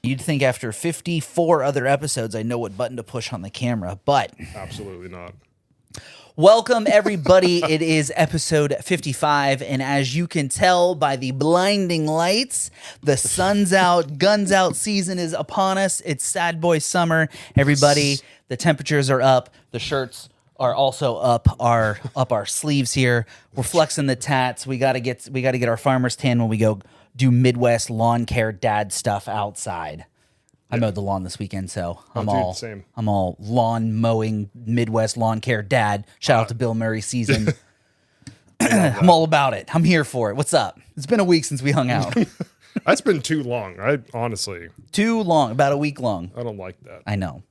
You'd think after 54 other episodes, I know what button to push on the camera, but Absolutely not. welcome everybody. It is episode 55, and as you can tell by the blinding lights, the sun's out, guns out season is upon us. It's sad boy summer. Everybody, the temperatures are up. The shirts are also up our sleeves here. We're flexing the tats. We gotta get our farmer's tan when we go do Midwest lawn care dad stuff outside. I mowed the lawn this weekend, so I'm all lawn mowing Midwest lawn care dad. Shout out to Bill Murray season. I'm all about it. I'm here for it. What's up? It's been a week since we hung out. That's been too long. Honestly, Too long, about a week long. I don't like that. I know.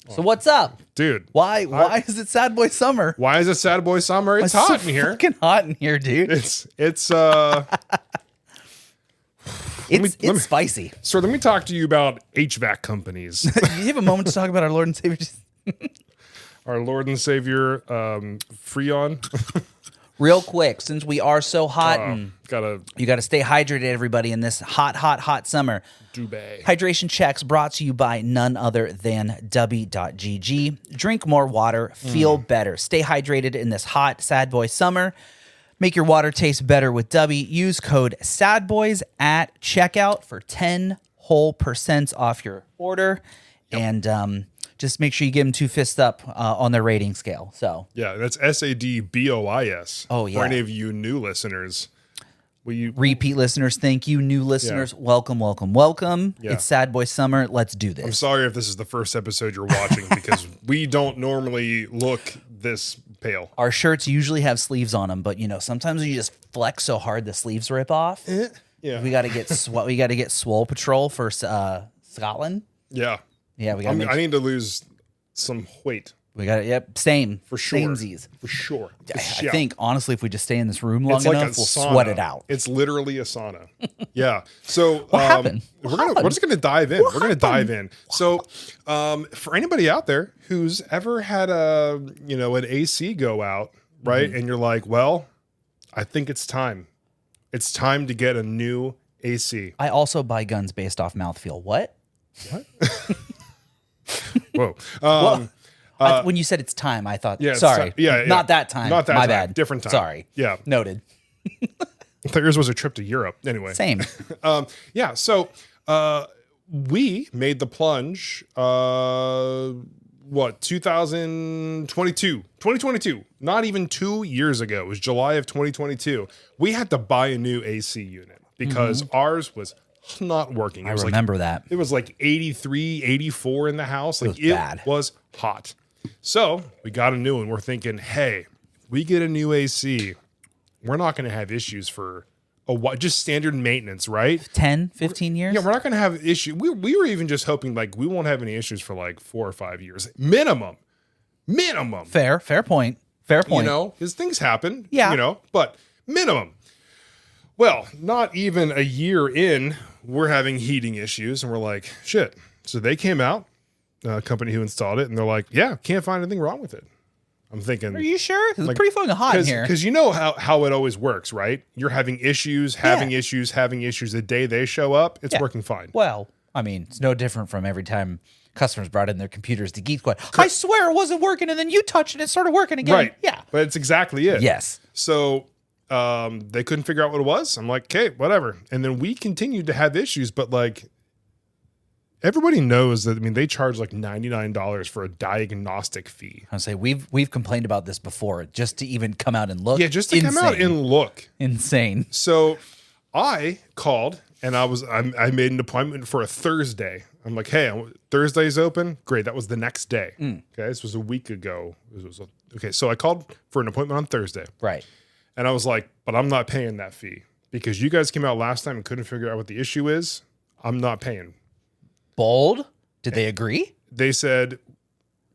So what's up, Dude. Why is it sad boy summer? Why is it sad boy summer? It's hot in here. Fucking hot in here, dude. It's It's spicy. So let me talk to you about HVAC companies. You have a moment to talk about our Lord and Savior. Our Lord and Savior, Freon. Real quick, since we are so hot, and you got to stay hydrated, everybody, in this hot summer. Dubai. Hydration checks brought to you by none other than W.GG. Drink more water, feel better. Stay hydrated in this hot, sad boy summer. Make your water taste better with W. Use code SADBOYS at checkout for 10 whole % off your order. Yep. And just make sure you give them 2 fists up on their rating scale. So yeah, that's SADBOYS. Oh, yeah. For any of you new listeners. Repeat listeners, thank you. New listeners, welcome. Yeah. It's Sad Boy Summer. Let's do this. I'm sorry if this is the first episode you're watching because we don't normally look this pale. Our shirts usually have sleeves on them, but sometimes you just flex so hard the sleeves rip off. Yeah, we got to get Swole Patrol for Scotland. Yeah, I need to lose some weight. We got it. Yep, same for sure. Samesies. For sure. I think honestly, if we just stay in this room long enough, we'll sweat it out. It's literally a sauna. Yeah. So what happened? We're just gonna dive in. We're gonna dive in. So for anybody out there who's ever had an AC go out, right? Mm-hmm. And you're like, well, I think it's time. It's time to get a new AC. I also buy guns based off mouthfeel. What? Whoa. When you said it's time, I thought, yeah, sorry. Yeah. Not that time. Not that My time. bad. Different time. Sorry. Yeah. Noted. I thought yours was a trip to Europe. Anyway. Same. Yeah. So we made the plunge, 2022, not even 2 years ago. It was July of 2022. We had to buy a new AC unit because ours was not working. I remember that. It was like 83, 84 in the house. Like it was hot. So we got a new one. We're thinking, hey, we get a new AC. We're not going to have issues for just standard maintenance, right? 10, 15 years? Yeah, we're not going to have issue. We were even just hoping like we won't have any issues for like 4 or 5 years. Minimum. Fair point. Because things happen. Yeah. But minimum. Well, not even a year in, we're having heating issues, and we're like, shit. So they came out, a company who installed it, and they're like, yeah, can't find anything wrong with it. I'm thinking, are you sure? It's pretty fucking hot in here. Because you know how it always works, right? You're having issues. The day they show up, it's working fine. Well, I mean, it's no different from every time customers brought in their computers to Geek Squad. I swear it wasn't working, and then you touched it, it started working again. Right. Yeah. But it's exactly it. Yes. So they couldn't figure out what it was. I'm like, okay, whatever. And then we continued to have issues, but like everybody knows that, they charge like $99 for a diagnostic fee. I'll say we've complained about this before, just to even come out and look. Yeah, just to come out and look. Insane. So I called and I made an appointment for a Thursday. I'm like, hey, Thursday's open. Great. That was the next day. Okay. This was a week ago. Okay. So I called for an appointment on Thursday. Right. And I was like, but I'm not paying that fee because you guys came out last time and couldn't figure out what the issue is. I'm not paying. Bold. Did they agree? They said,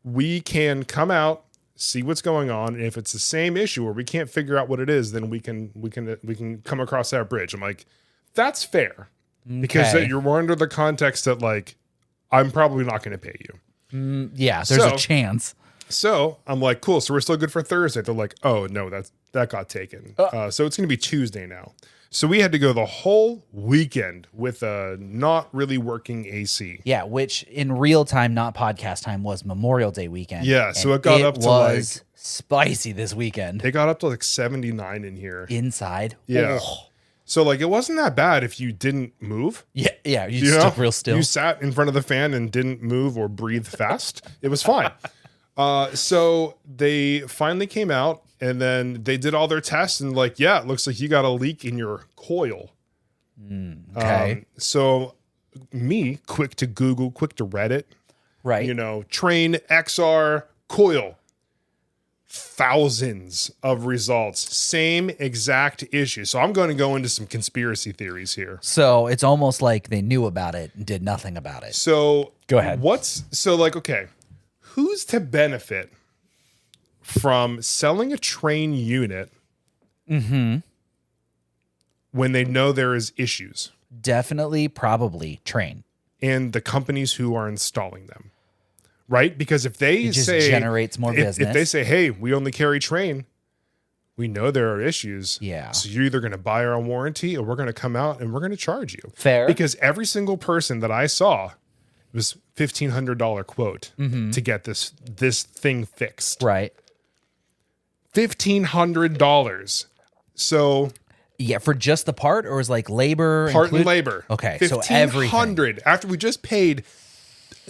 we can come out, see what's going on. And if it's the same issue or we can't figure out what it is, then we can come across that bridge. I'm like, that's fair. Because you're under the context that like, I'm probably not going to pay you. Yeah, there's a chance. So I'm like, cool. So we're still good for Thursday. They're like, oh no, that got taken. So it's going to be Tuesday now. So we had to go the whole weekend with a not really working AC. Yeah, which in real time, not podcast time, was Memorial Day weekend. Yeah, so and it got up to was spicy this weekend. It got up to like 79 in here. Inside. Yeah. Oh. So like it wasn't that bad if you didn't move. Yeah, you just stood real still. You sat in front of the fan and didn't move or breathe fast. It was fine. So they finally came out and then they did all their tests and like, yeah, it looks like you got a leak in your coil. Okay. So me, quick to Google, quick to Reddit, Right. train XR coil. Thousands of results, same exact issue. So I'm going to go into some conspiracy theories here. So it's almost like they knew about it and did nothing about it. So Go ahead. Okay, who's to benefit from selling a train unit when they know there is issues? Definitely, probably train. And the companies who are installing them. Right? Because if they It just say generates more business. If they say, hey, we only carry train, we know there are issues. Yeah. So you're either going to buy our own warranty or we're going to come out and we're going to charge you. Fair. Because every single person that I saw was $1,500 quote to get this thing fixed. Right. $1,500. So Yeah, for just the part, or was like labor? part and labor. Okay, so everything. $1,500 after we just paid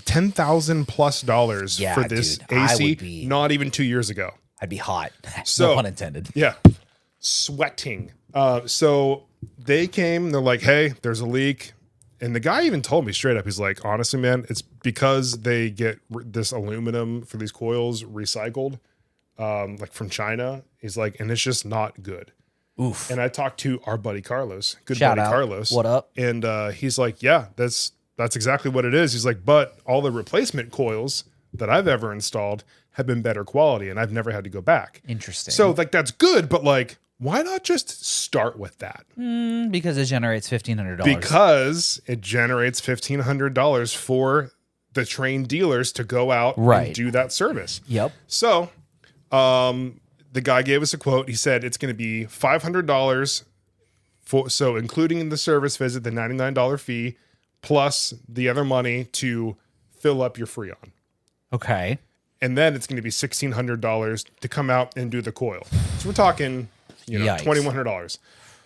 $10,000+ Yeah, for this dude, I AC would be- not even 2 years ago. I'd be hot. So- No pun intended. Yeah. Sweating. So they came, they're like, hey, there's a leak. And the guy even told me straight up, he's like, honestly, man, it's because they get this aluminum for these coils recycled, like from China. He's like, and it's just not good. Oof. And I talked to our buddy Carlos, good Shout buddy out. Carlos. What up? And he's like, yeah, that's exactly what it is. He's like, but all the replacement coils that I've ever installed have been better quality and I've never had to go back. Interesting. So like, that's good, but like, why not just start with that? Because it generates $1,500. Because it generates $1,500 for the trained dealers to go out Right. and do that service. Yep. So the guy gave us a quote. He said it's going to be $500 so including the service visit, the $99 fee, plus the other money to fill up your Freon. Okay. And then it's going to be $1,600 to come out and do the coil. So we're talking, Yikes. $2,100.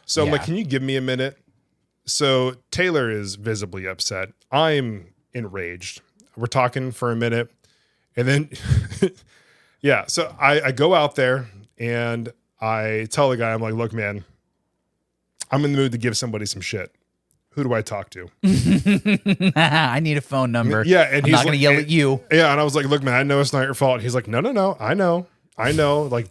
So I'm Yeah. like, can you give me a minute? So Taylor is visibly upset. I'm enraged. We're talking for a minute. And then, yeah. So I go out there and I tell the guy, I'm like, look, man, I'm in the mood to give somebody some shit. Who do I talk to? I need a phone number. Yeah, and I'm he's not going to like- yell at you. Yeah, and I was like, look, man, I know it's not your fault. He's like, no, I know. Like,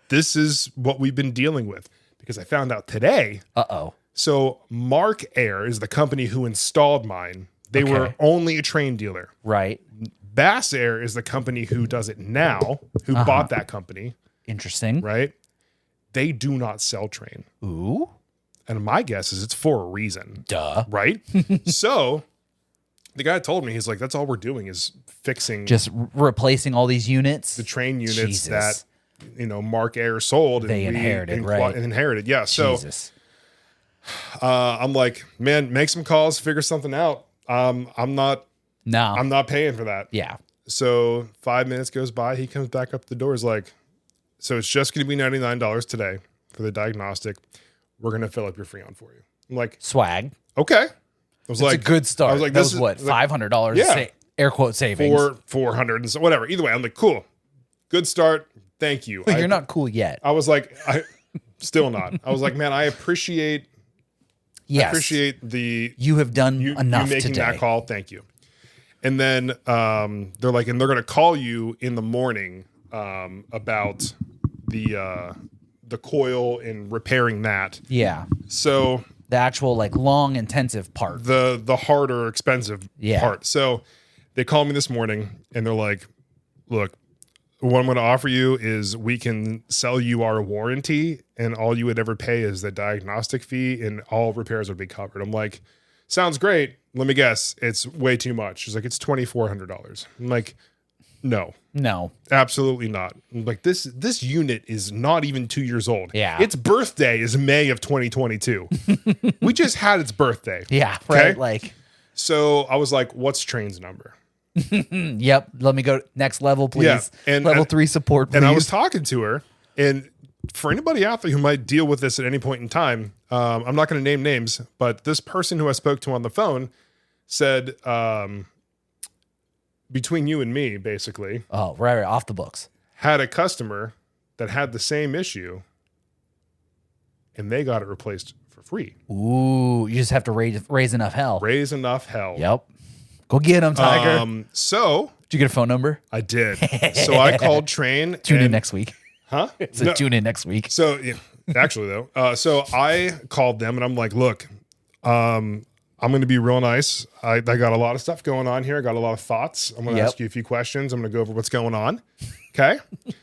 this is what we've been dealing with. Because I found out today. Uh-oh. So Mark Air is the company who installed mine. They were Okay. only a train dealer. Right. Bass Air is the company who does it now, who bought that company, Interesting. right? They do not sell train. Ooh. And my guess is it's for a reason. Duh. Right? So the guy told me, he's like, that's all we're doing is fixing Just replacing all these units. the train units Jesus. that, Mark Air sold. They inherited, right. And inherited, yeah. So Jesus. I'm like, man, make some calls, figure something out. I'm not paying for that. Yeah. So 5 minutes goes by. He comes back up the door. Is like, so it's just going to be $99 today for the diagnostic. We're going to fill up your Freon for you. I'm like, Swag. okay. I was It's like, a good start. I was like, that this was is what, like, $500 Yeah. air quote savings. 400 and so whatever. Either way, I'm like, cool, good start. Thank you. You're not cool yet. I was like, still not. I was like, man, I appreciate Yes. the You have done you enough making today. that call. Thank you. And then they're like, and they're going to call you in the morning about the coil and repairing that. Yeah. So The actual like long intensive part. the harder, expensive Yeah. part. So they called me this morning and they're like, look, what I'm going to offer you is we can sell you our warranty and all you would ever pay is the diagnostic fee and all repairs would be covered. I'm like, sounds great. Let me guess. It's way too much. She's like, it's $2,400. I'm like, No. No. Absolutely not. Like this unit is not even 2 years old. Yeah. Its birthday is May of 2022. We just had its birthday. Yeah. Okay? Right. Like, So I was like, what's Train's number? yep. Let me go next level, please. Yeah, and- level and- 3 support, please. And I was talking to her, and for anybody out there who might deal with this at any point in time, I'm not going to name names, but this person who I spoke to on the phone said, between you and me, basically, oh, right. Off the books. had a customer that had the same issue, and they got it replaced for free. Ooh, you just have to raise enough hell. Raise enough hell. Yep. Go get him, Tiger. So Did you get a phone number? I did. So I called Train. Tune in next week. Huh? So No. tune in next week. So yeah, actually though, so I called them and I'm like, look, I'm going to be real nice. I got a lot of stuff going on here. I got a lot of thoughts. I'm going to Yep. ask you a few questions. I'm going to go over what's going on. Okay.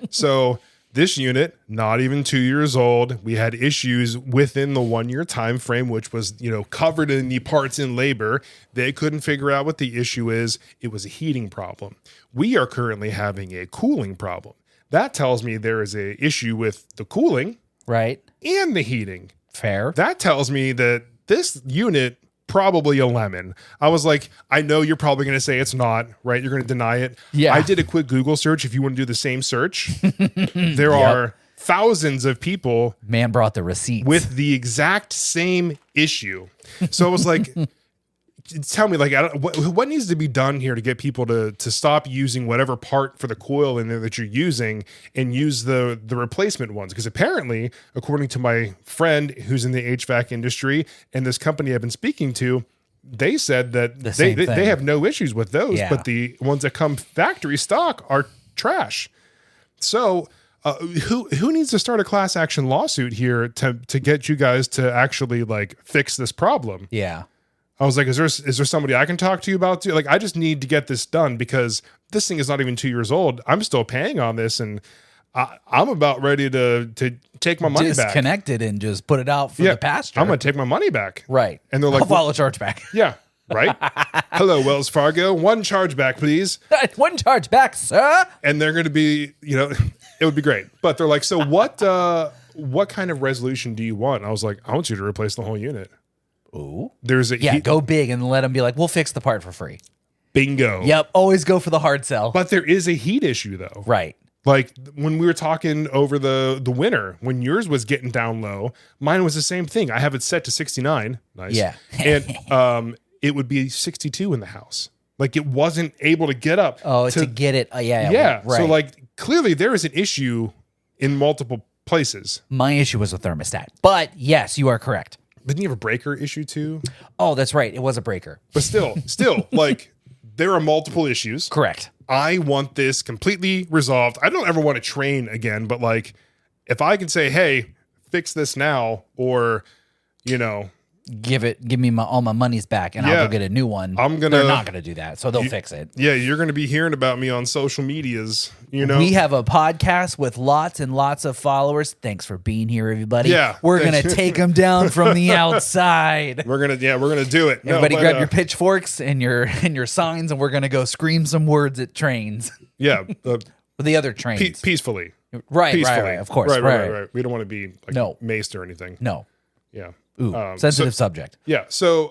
So this unit, not even 2 years old. We had issues within the 1 year time frame, which was, covered in the parts and labor. They couldn't figure out what the issue is. It was a heating problem. We are currently having a cooling problem. That tells me there is a issue with the cooling Right. and the heating. Fair. That tells me that this unit probably a lemon. I was like, I know you're probably going to say it's not, right? You're going to deny it. Yeah. I did a quick Google search. If you want to do the same search, there are thousands of people Man brought the receipts. with the exact same issue. So I was like, tell me, like, what needs to be done here to get people to stop using whatever part for the coil in there that you're using and use the replacement ones? Because apparently, according to my friend who's in the HVAC industry and this company I've been speaking to, they said that they have no issues with those, Yeah. but the ones that come factory stock are trash. So who needs to start a class action lawsuit here to get you guys to actually like fix this problem? Yeah. I was like, is there somebody I can talk to you about? Like, I just need to get this done because this thing is not even 2 years old. I'm still paying on this, and I'm about ready to take my money back. Disconnected and just put it out for the pasture. I'm going to take my money back. Right. And they're like, I'll follow a charge back. yeah, right. Hello, Wells Fargo. One charge back, please. One charge back, sir. And they're going to be, it would be great. But they're like, so what kind of resolution do you want? And I was like, I want you to replace the whole unit. Ooh. There's a Go big and let them be like, we'll fix the part for free. bingo. Yep. Always go for the hard sell. But there is a heat issue though. Right. Like when we were talking over the winter, when yours was getting down low, mine was the same thing. I have it set to 69. Nice. Yeah. And it would be 62 in the house. Like it wasn't able to get up. Oh, to get it. Yeah. Yeah. Right. So like clearly there is an issue in multiple places. My issue was a thermostat. But yes, you are correct. Didn't you have a breaker issue too? Oh, that's right. It was a breaker. But still, like there are multiple issues. Correct. I want this completely resolved. I don't ever want to train again, but like if I can say, hey, fix this now, or, Give me all my monies back and I'll go get a new one. They're not going to do that. So they'll fix it. yeah, you're going to be hearing about me on social medias, We have a podcast with lots and lots of followers. Thanks for being here, everybody. Yeah, We're going to take them down from the outside. We're going to do it. Everybody grab your pitchforks and your signs, and we're going to go scream some words at trains. Yeah. The other trains. Peacefully. Right, Peacefully. right, of course. Right. We don't want to be like No. maced or anything. No. Yeah. Ooh, sensitive subject. Yeah. So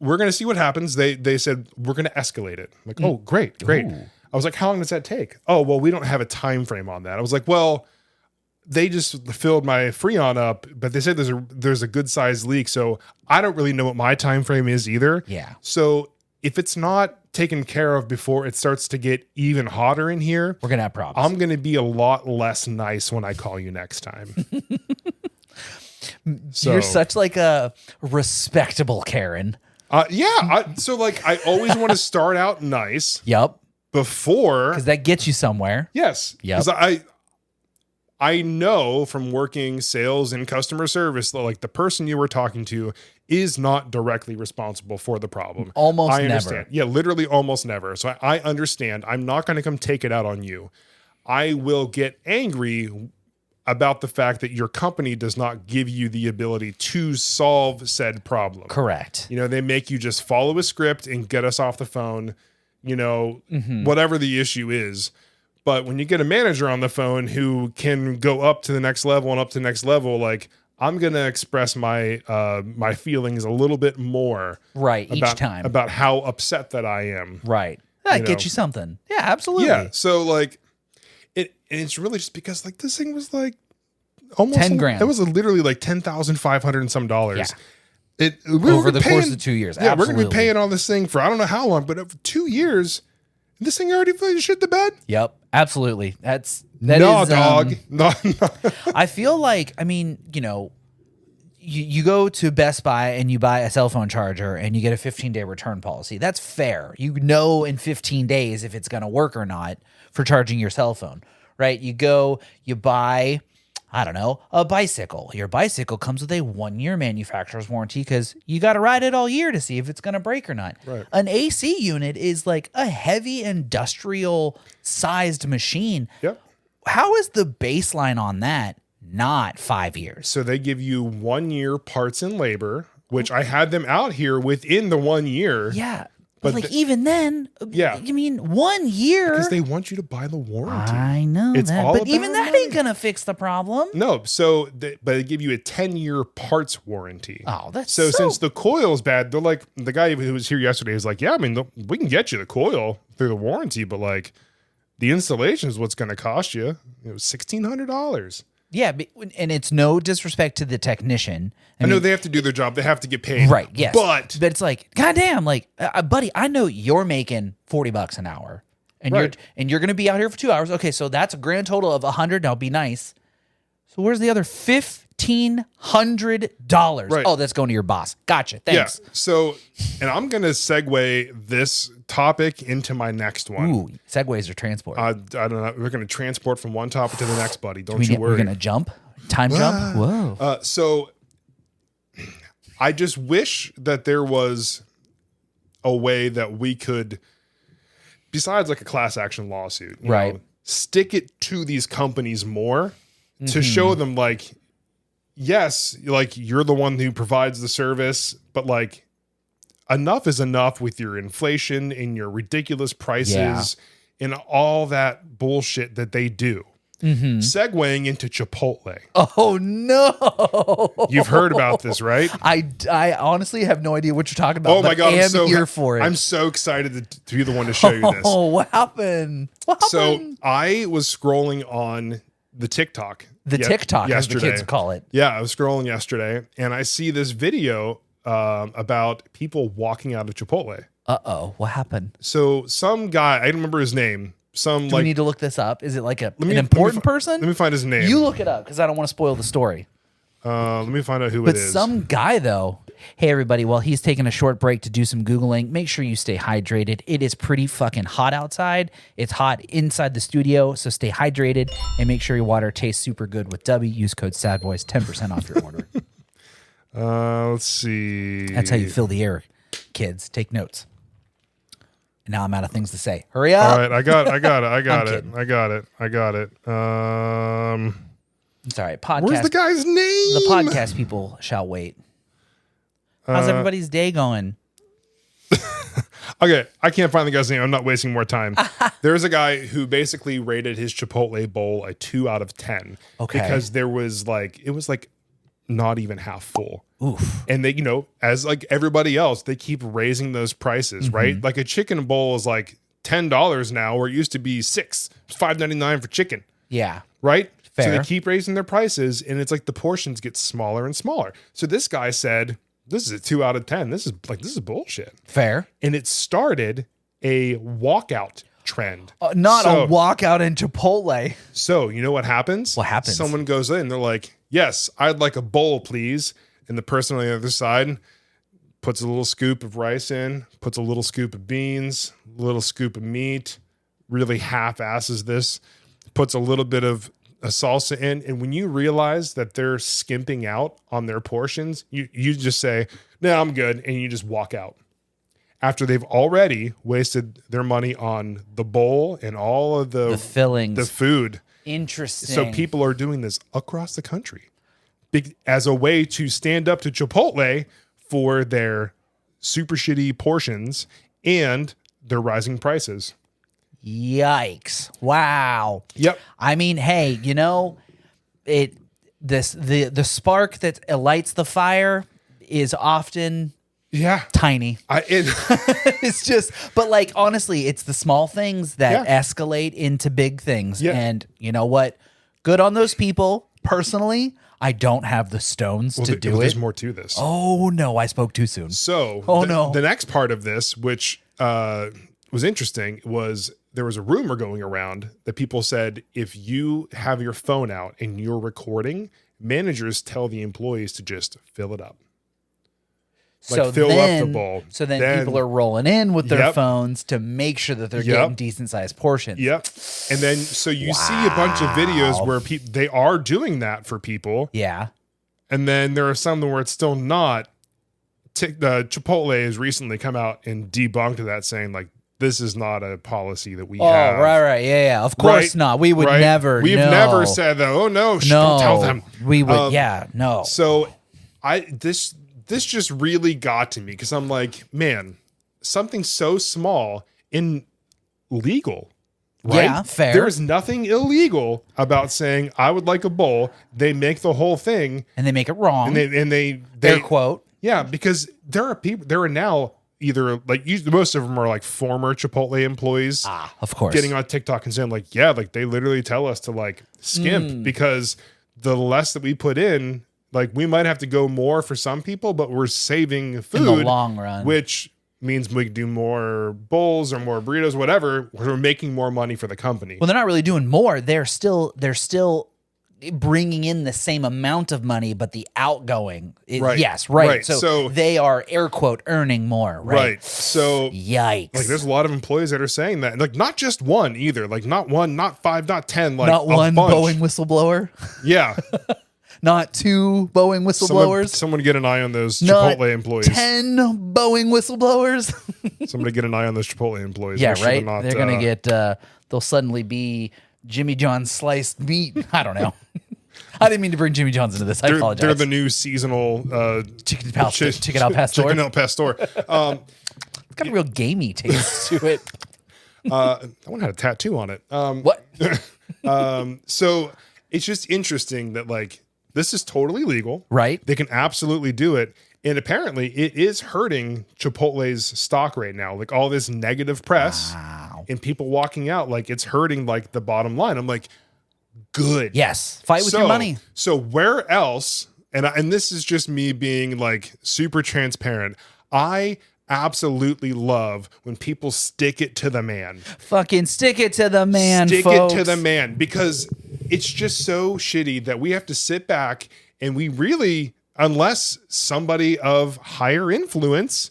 we're going to see what happens. They said, we're going to escalate it. I'm like, oh, great. Ooh. I was like, how long does that take? Oh, well, we don't have a time frame on that. I was like, well, they just filled my Freon up, but they said there's a good sized leak. So I don't really know what my time frame is either. Yeah. So if it's not taken care of before it starts to get even hotter in here, We're going to have problems. I'm going to be a lot less nice when I call you next time. So, You're such like a respectable Karen. so like I always want to start out nice Yep. before. Because that gets you somewhere. Yes. Yep. Because I know from working sales and customer service that like the person you were talking to is not directly responsible for the problem. Almost I understand. never. Yeah, literally almost never. So I understand. I'm not going to come take it out on you. I will get angry about the fact that your company does not give you the ability to solve said problem. Correct. They make you just follow a script and get us off the phone. whatever the issue is. But when you get a manager on the phone who can go up to the next level and up to the next level, like, I'm going to express my my feelings a little bit more. Right, each time. About how upset that I am. Right. That gets you something. Yeah, absolutely. Yeah, so, like, it's really just because, like, this thing was, like, almost 10 grand. It was literally, like, $10,500 and some dollars. Yeah. Over the course of 2 years. Yeah, absolutely. we're going to be paying on this thing for I don't know how long, but 2 years, this thing already shit the bed? Yep, absolutely. That no, is, dog. No. I feel like, I mean, you go to Best Buy and you buy a cell phone charger and you get a 15-day return policy. That's fair. You know in 15 days if it's going to work or not for charging your cell phone, right? You go, you buy, I don't know, a bicycle. Your bicycle comes with a 1-year manufacturer's warranty because you got to ride it all year to see if it's going to break or not. Right. An AC unit is like a heavy industrial sized machine. Yep. How is the baseline on that not 5 years? So they give you 1 year parts and labor, which I had them out here within the 1 year. Yeah. But like even then, you mean 1 year? Because they want you to buy the warranty. I know it's that, all but about even that money. ain't gonna fix the problem. No, so but they give you a 10-year parts warranty. Oh, that's so since the coil's bad, they're like, the guy who was here yesterday was like, yeah, I mean, we can get you the coil through the warranty, but like the installation is what's going to cost you. It was $1,600. Yeah, and it's no disrespect to the technician. I know they have to do their job. They have to get paid. Right, yes. But it's like, goddamn, like, buddy, I know you're making $40 an hour. And you're going to be out here for 2 hours. Okay, so that's a grand total of $100. Now be nice. So where's the other $1,500? Right. Oh, that's going to your boss. Gotcha. Thanks. Yeah. So, and I'm going to segue this topic into my next one. Ooh, segues or transport? I don't know. We're going to transport from one topic to the next, buddy. Don't you worry. We're going to jump? Time jump? Whoa. So I just wish that there was a way that we could, besides like a class action lawsuit, you know, stick it to these companies more to show them like, yes, like you're the one who provides the service, but like enough is enough with your inflation and your ridiculous prices and all that bullshit that they do. Segueing into Chipotle. Oh no! You've heard about this, right? I honestly have no idea what you're talking about. Oh my god! I'm here for it. I'm so excited to be the one to show you this. Oh, what happened? So I was scrolling on the TikTok. TikTok, yesterday. as the kids call it. Yeah, I was scrolling yesterday, and I see this video about people walking out of Chipotle. Uh-oh, what happened? So some guy, I don't remember his name. Do we need to look this up? Is it like an important person? Let me find his name. You look it up because I don't want to spoil the story. Let me find out who it is. But some guy, though. Hey, everybody, while he's taking a short break to do some Googling, make sure you stay hydrated. It is pretty fucking hot outside. It's hot inside the studio, so stay hydrated and make sure your water tastes super good with W. Use code SADBOYS, 10% off your order. Let's see. That's how you fill the air, kids. Take notes. And now I'm out of things to say. Hurry up. All right, I got it. I got it. It's all right. Podcast. Where's the guy's name? The podcast people shall wait. How's everybody's day going? Okay, I can't find the guy's name. I'm not wasting more time. There's a guy who basically rated his Chipotle bowl a 2 out of 10. Okay. Because it was like not even half full. Oof. And they, as like everybody else, they keep raising those prices, right? Like a chicken bowl is like $10 now, where it used to be $6. It's $5.99 for chicken. Yeah. Right? Fair. So they keep raising their prices, and it's like the portions get smaller and smaller. So this guy said, this is a 2 out of 10. This is bullshit. Fair. And it started a walkout trend. Not a walkout in Chipotle. So you know what happens? What happens? Someone goes in, they're like, yes, I'd like a bowl, please. And the person on the other side puts a little scoop of rice in, puts a little scoop of beans, a little scoop of meat, really half-asses this, puts a little bit of a salsa in. And when you realize that they're skimping out on their portions, you just say, no, I'm good. And you just walk out. After they've already wasted their money on the bowl and all of the fillings, the food. Interesting. So people are doing this across the country as a way to stand up to Chipotle for their super shitty portions and they're rising prices. Yikes. Wow. Yep. I mean, hey, the spark that lights the fire is often Yeah. tiny. It's just, but like, honestly, it's the small things that escalate into big things. Yeah. And you know what? Good on those people. Personally, I don't have the stones to do it. There's more to this. Oh no, I spoke too soon. So the next part of this, which was interesting, was there was a rumor going around that people said if you have your phone out and you're recording, managers tell the employees to just fill it up. Like fill up the bowl. So then people are rolling in with their Yep. phones to make sure that they're getting decent sized portions. Yep. And then so you see a bunch of videos where they are doing that for people. Yeah. And then there are some where it's still not. Chipotle has recently come out and debunked that, saying like, this is not a policy that we have. Oh, right. Yeah. Of course not. We would never. We've never said that. Oh no, don't tell them. We would. No. So this just really got to me because I'm like, man, something so small and legal. Right? Yeah, fair. There is nothing illegal about saying I would like a bowl. They make the whole thing and they make it wrong. And they Air quote. Yeah, because there are now either like most of them are like former Chipotle employees. Of course. Getting on TikTok and saying like, yeah, like they literally tell us to like skimp because the less that we put in, like we might have to go more for some people, but we're saving food in the long run, which means we can do more bowls or more burritos, whatever. We're making more money for the company. Well, they're not really doing more. They're still bringing in the same amount of money, but the outgoing, yes, right. So they are air quote earning more, right? So yikes. Like there's a lot of employees that are saying that, like not just one either, like not one, not five, not 10, like not one bunch. Boeing whistleblower. Yeah. Not 2 Boeing whistleblowers. Someone get an eye on those Chipotle employees. 10 Boeing whistleblowers. Somebody get an eye on those Chipotle employees. Yeah, right. They're gonna get. They'll suddenly be Jimmy John's sliced meat. I don't know. I didn't mean to bring Jimmy John's into this. I apologize. They're the new seasonal chicken al pastor. Chicken al pastor. It's got a real gamey taste to it. That one had a tattoo on it. What? So it's just interesting that like this is totally legal, right? They can absolutely do it. And apparently it is hurting Chipotle's stock right now. Like all this negative press and people walking out, like it's hurting like the bottom line. I'm like, good. Yes. Fight with your money. So where else? And this is just me being like super transparent. I absolutely love when people stick it to the man. Fucking stick it to the man, Stick folks. it to the man, because it's just so shitty that we have to sit back and we really, unless somebody of higher influence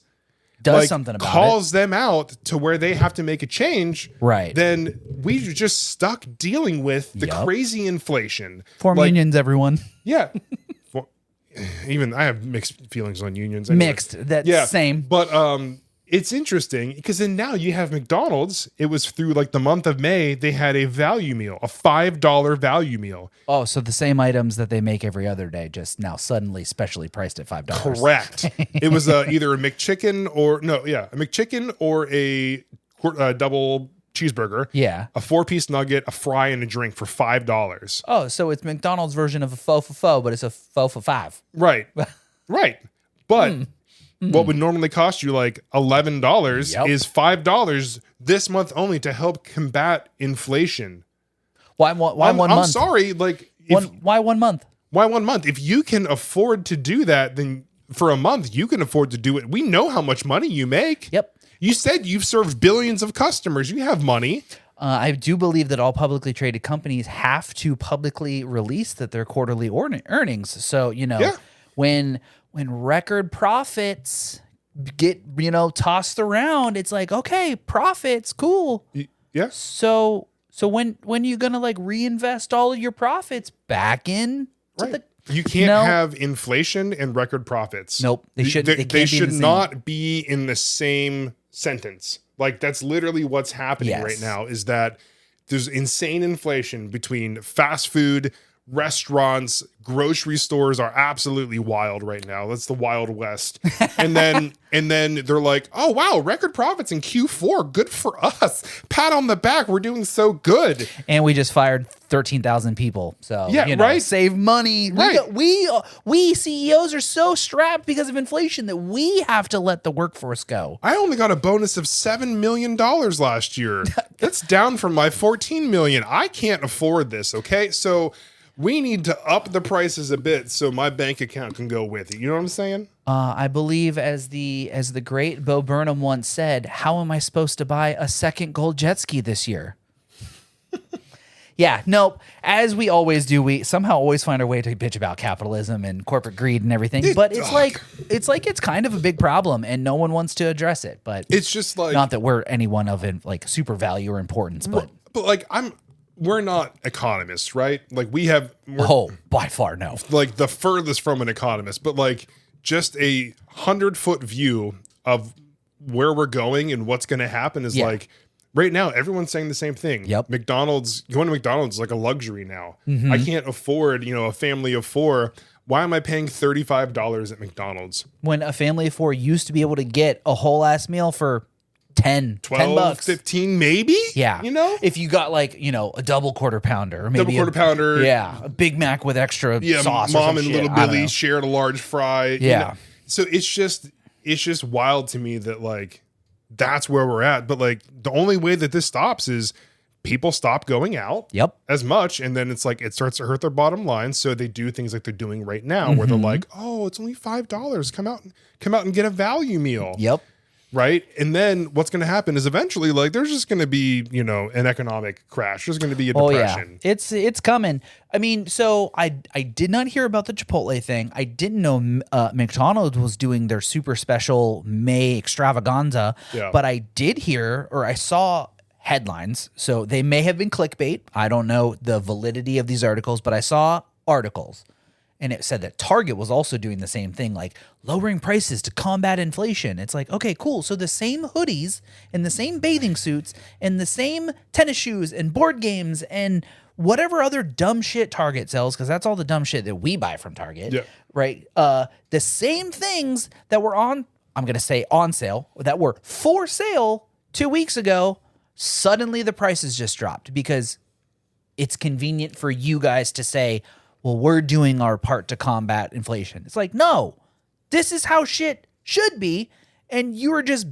does something about calls them out to where they have to make a change, right? Then we just stuck dealing with the crazy inflation. Form unions, everyone. Yeah. Even I have mixed feelings on unions. Anyway. Mixed. That's same. But it's interesting because then now you have McDonald's. It was through like the month of May. They had a value meal, a $5 value meal. Oh, so the same items that they make every other day, just now suddenly specially priced at $5. Correct. It was either a McChicken or a McChicken or a double cheeseburger. Yeah. A 4-piece nugget, a fry, and a drink for $5. Oh, so it's McDonald's version of a faux for faux, but it's a faux for $5. Right. Right. But what would normally cost you like $11 is $5 this month only to help combat inflation. Why 1 month? I'm sorry. Like, why 1 month? Why 1 month? If you can afford to do that, then for a month, you can afford to do it. We know how much money you make. Yep. You said you've served billions of customers. You have money. I do believe that all publicly traded companies have to publicly release that their quarterly earnings. So, when record profits get, tossed around, it's like, okay, profits, cool. Yeah. So when you going to like reinvest all of your profits back in to the You can't have inflation and record profits. Nope. They shouldn't. They should not be in the same sentence. Like that's literally what's happening right now is that there's insane inflation between fast food, restaurants, grocery stores are absolutely wild right now. That's the Wild West. And then they're like, oh wow, record profits in Q4. Good for us. Pat on the back. We're doing so good. And we just fired 13,000 people. So Yeah, right? save money. Right. We CEOs are so strapped because of inflation that we have to let the workforce go. I only got a bonus of $7 million last year. That's down from my $14 million. I can't afford this. Okay. So we need to up the prices a bit so my bank account can go with it. You know what I'm saying? I believe as the great Bo Burnham once said, how am I supposed to buy a second gold jet ski this year? Yeah, nope. As we always do, we somehow always find our way to bitch about capitalism and corporate greed and everything. But it's kind of a big problem, and no one wants to address it. But It's just like, not that we're anyone of like super value or importance, but like we're not economists, right? Like we're by far no. like the furthest from an economist, but like just a 100-foot view of where we're going and what's going to happen is like right now, everyone's saying the same thing. Yep. Going to McDonald's is like a luxury now. I can't afford, a family of 4. Why am I paying $35 at McDonald's? When a family of 4 used to be able to get a whole ass meal for 10 $12, $15 maybe? Yeah. If you got like, a double quarter pounder or maybe Double quarter pounder. Yeah. A Big Mac with extra sauce. Mom or some and shit. little I don't Billy know. shared a large fry. Yeah. So it's just wild to me that like that's where we're at. But like the only way that this stops is people stop going out as much. And then it's like it starts to hurt their bottom line. So they do things like they're doing right now where they're like, oh, it's only $5. Come out and get a value meal. Yep. Right. And then what's going to happen is eventually like there's just going to be, an economic crash. There's going to be a depression. Yeah. It's coming. I mean, so I did not hear about the Chipotle thing. I didn't know McDonald's was doing their super special May extravaganza, but I did hear, or I saw headlines. So they may have been clickbait. I don't know the validity of these articles, but I saw articles. And it said that Target was also doing the same thing, like lowering prices to combat inflation. It's like, okay, cool. So the same hoodies and the same bathing suits and the same tennis shoes and board games and whatever other dumb shit Target sells, because that's all the dumb shit that we buy from Target, right? The same things that were I'm going to say on sale, that were for sale 2 weeks ago, suddenly the prices just dropped because it's convenient for you guys to say, well, we're doing our part to combat inflation. It's like, no, this is how shit should be. And you're just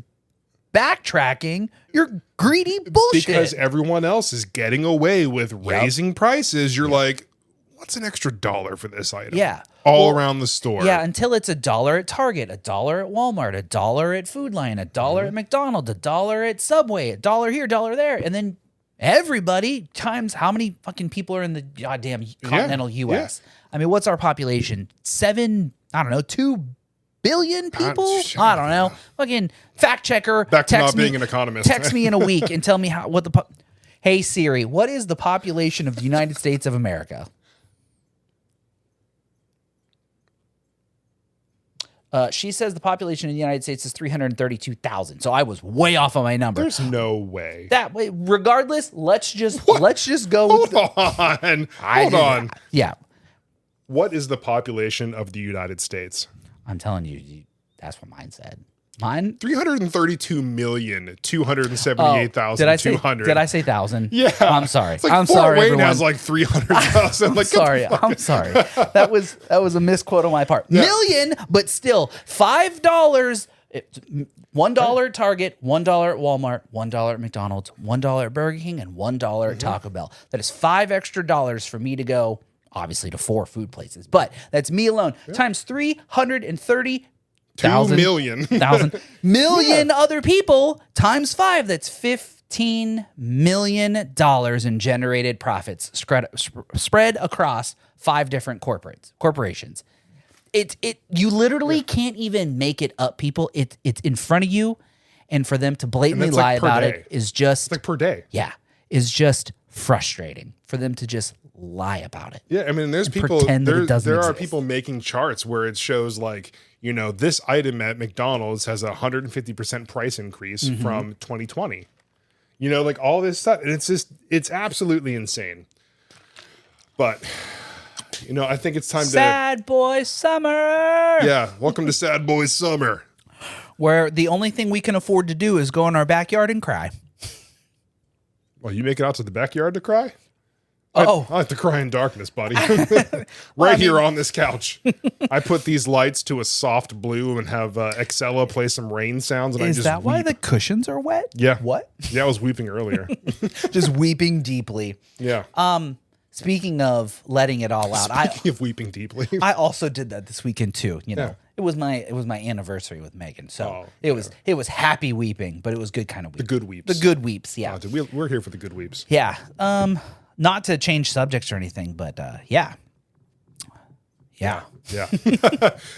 backtracking your greedy bullshit. Because everyone else is getting away with raising prices. You're like, what's an extra $1 for this item? Yeah. Around the store. Yeah, until it's $1 at Target, $1 at Walmart, $1 at Food Lion, $1 at McDonald's, $1 at Subway, $1 here, $1 there. And then everybody times how many fucking people are in the goddamn continental U.S. I mean, what's our population? 2 billion people? I don't know. Fucking fact checker. Back to not being an economist. Text me in a week and tell me Hey Siri, what is the population of the United States of America? She says the population in the United States is 332,000. So I was way off on my number. There's no way. That way, regardless, let's just go. Hold on. Yeah. What is the population of the United States? I'm telling you, that's what mine said. Mine 332,278,200. Did I say thousand? Yeah. I'm sorry. Like I'm Fort sorry. Wayne Everyone. has like 300,000. I'm sorry. I'm sorry. That was a misquote on my part. Yeah. Million, but still $5. $1 at Target, $1 at Walmart, $1 at McDonald's, $1 at Burger King, and $1 at Taco Bell. That is $5 extra for me to go, obviously, to 4 food places. But that's me alone. Times 330. 2 million. Million other people times 5. That's $15 million in generated profits spread across 5 different corporations. You literally can't even make it up, people. It's in front of you, and for them to blatantly lie about it is just like per day. Yeah, is just frustrating for them to just lie about it. Yeah, I mean, there's people. There are people making charts where it shows like, this item at McDonald's has a 150% price increase from 2020. Like all this stuff, and it's absolutely insane. But You know, I think it's time Sad Boy Summer. Yeah, welcome to Sad Boy Summer. Where the only thing we can afford to do is go in our backyard and cry. Well, you make it out to the backyard to cry? Oh. I like to cry in darkness, buddy. Here on this couch. I put these lights to a soft blue and have Excella play some rain sounds. And Is I just that why weep. the cushions are wet? Yeah. What? Yeah, I was weeping earlier. Just weeping deeply. Yeah. Speaking of letting it all out, Speaking of weeping deeply. I also did that this weekend too. You know, Yeah. it was my anniversary with Megan, so Oh, it was happy weeping, but it was good kind of weeping. The good weeps. The good weeps, yeah, Dude, we're here for the good weeps. yeah. Not to change subjects or anything, but yeah.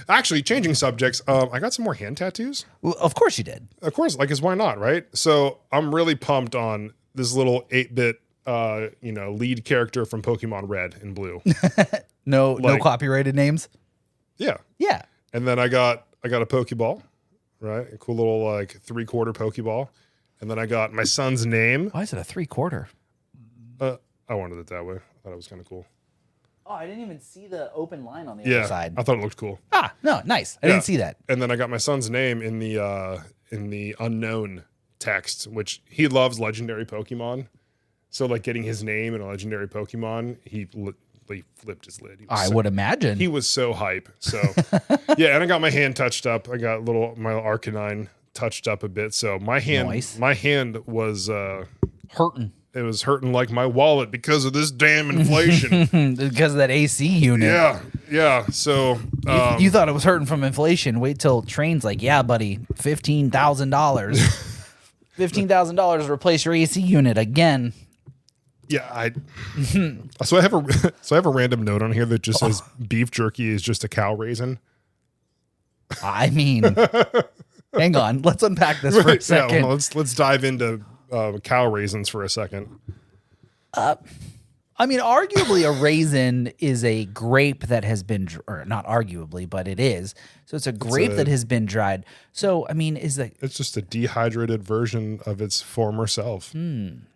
Actually, changing subjects. I got some more hand tattoos. Well, of course you did. Of course, like, cause why not, right? So I'm really pumped on this little 8-bit, lead character from Pokemon Red and Blue. No Like- copyrighted names. Yeah. Yeah. And then I got a Pokeball, right? A cool little like 3/4 Pokeball. And then I got my son's name. Why is it a 3/4? I wanted it that way. I thought it was kind of cool. Oh, I didn't even see the open line on the Yeah, other side. I thought it looked cool. Ah, no, nice. I Yeah. didn't see that. And then I got my son's name in the unknown text, which he loves legendary Pokemon. So like getting his name in a legendary Pokemon, he flipped his lid. I would imagine. He was so hype. So yeah, and I got my hand touched up. I got my Arcanine touched up a bit. So my hand was hurting it was hurting like my wallet because of this damn inflation. because of that AC unit. Yeah. So You thought it was hurting from inflation. Wait till Train's like, yeah, buddy, $15,000. $15,000 to replace your AC unit again. yeah, so I have a random note on here that just says beef jerky is just a cow raisin. I mean, hang on. Let's unpack this for a second. Yeah, well, let's dive into cow raisins for a second. I mean, arguably a raisin is a grape that has been, or not arguably, but it is. So it's a grape that has been dried. So, I mean, It's just a dehydrated version of its former self.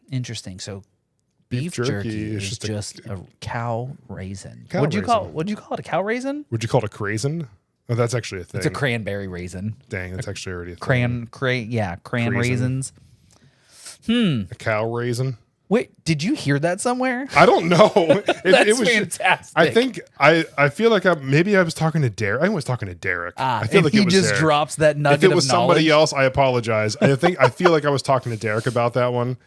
interesting. So beef jerky is just a cow raisin. What'd you call it? A cow raisin? Would you call it a craisin? Oh, that's actually a thing. It's a cranberry raisin. Dang, that's actually already a thing. Cran raisins. A cow raisin. Wait, did you hear that somewhere? I don't know. That's fantastic. I think I feel like maybe I was talking to Derek. I was talking to Derek. I feel like he it was just Derek. drops that nugget If it was of knowledge. somebody else, I apologize. I feel like I was talking to Derek about that one.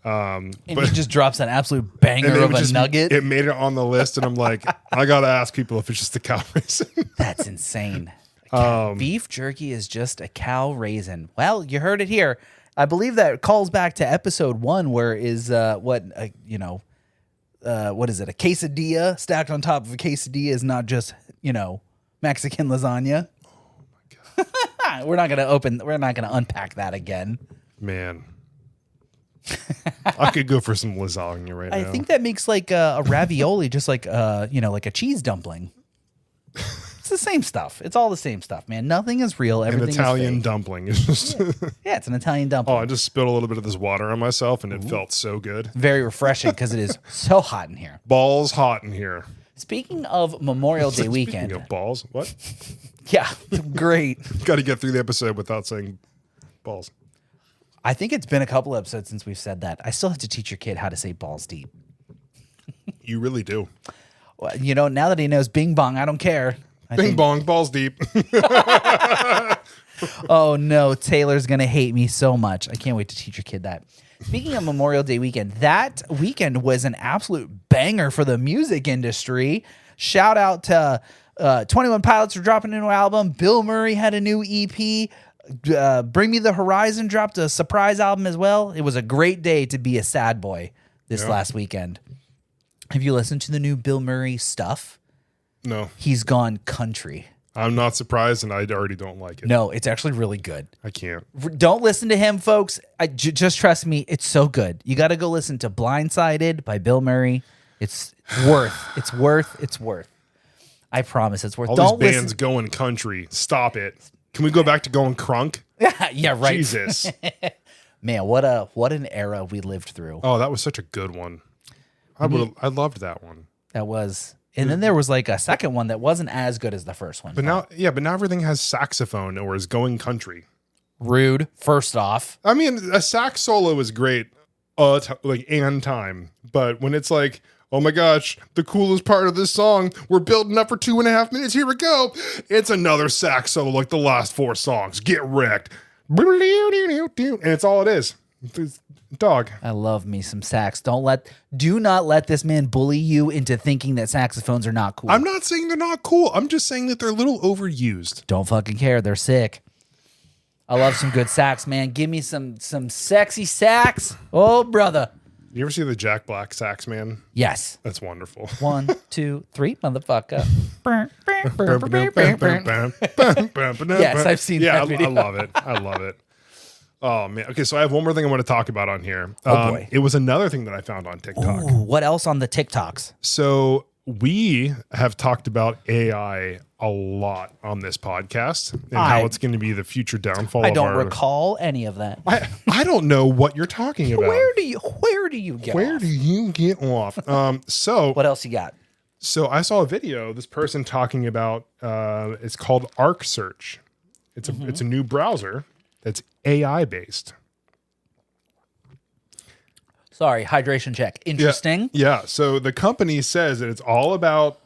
And he just drops an absolute banger And of a nugget. It made it on the list, and I'm like, I gotta ask people if it's just a cow raisin. That's insane. Beef jerky is just a cow raisin. Well, you heard it here. I believe that calls back to episode 1, where is what is it? A quesadilla stacked on top of a quesadilla is not just Mexican lasagna. Oh my god. We're not gonna unpack that again. Man, I could go for some lasagna right now. I think that makes like a ravioli, just like like a cheese dumpling. It's the same stuff. It's all the same stuff, man. Nothing is real. Everything an Italian is fake. dumpling. It's just Yeah, it's an Italian dumpling. I just spilled a little bit of this water on myself, and it felt so good. Very refreshing because it is so hot in here. Balls hot in here. Speaking of Memorial Day weekend. Speaking of balls, what? Yeah, great. Got to get through the episode without saying balls. I think it's been a couple episodes since we've said that. I still have to teach your kid how to say balls deep. You really do. Well, now that he knows bing bong, I don't care. Bing bong, balls deep. Oh no, Taylor's gonna hate me so much. I can't wait to teach your kid that. Speaking of Memorial Day weekend, that weekend was an absolute banger for the music industry. Shout out to 21 Pilots for dropping a new album. Bill Murray had a new EP. Bring Me the Horizon dropped a surprise album as well. It was a great day to be a sad boy this last weekend. Have you listened to the new Bill Murray stuff? No. He's gone country. I'm not surprised, and I already don't like it. No, it's actually really good. I can't. Don't listen to him, folks. Just trust me. It's so good. You got to go listen to Blindsided by Bill Murray. It's worth. I promise it's worth. All Don't these bands listen. going country. Stop it. Can we go back to going crunk? Yeah, right. Jesus. Man, what an era we lived through. Oh, that was such a good one. I loved that one. And then there was like a second one that wasn't as good as the first one. But now everything has saxophone or is going country. Rude, first off. I mean, a sax solo is great, and time. But when it's like, oh my gosh, the coolest part of this song, we're building up for 2.5 minutes, here we go. It's another sax solo like the last 4 songs. Get wrecked. And it's all it is. It's dog. I love me some sax. Do not let this man bully you into thinking that saxophones are not cool. I'm not saying they're not cool. I'm just saying that they're a little overused. Don't fucking care. They're sick. I love some good sax, man. Give me some sexy sax. Oh, brother. You ever see the Jack Black sax man? Yes. That's wonderful. 1, 2, 3, motherfucker. Yes, I've seen that video. I love it. I love it. Oh, man. Okay, so I have one more thing I want to talk about on here. Oh, boy. It was another thing that I found on TikTok. Ooh, what else on the TikToks? So we have talked about AI a lot on this podcast and how it's going to be the future downfall. I don't recall any of that. I don't know what you're talking about. Where do you get Where off? do you get off? So What else you got? So I saw a video, this person talking about, it's called Arc Search. It's a new browser that's AI based. Sorry, hydration check. Interesting. Yeah. So the company says that it's all about,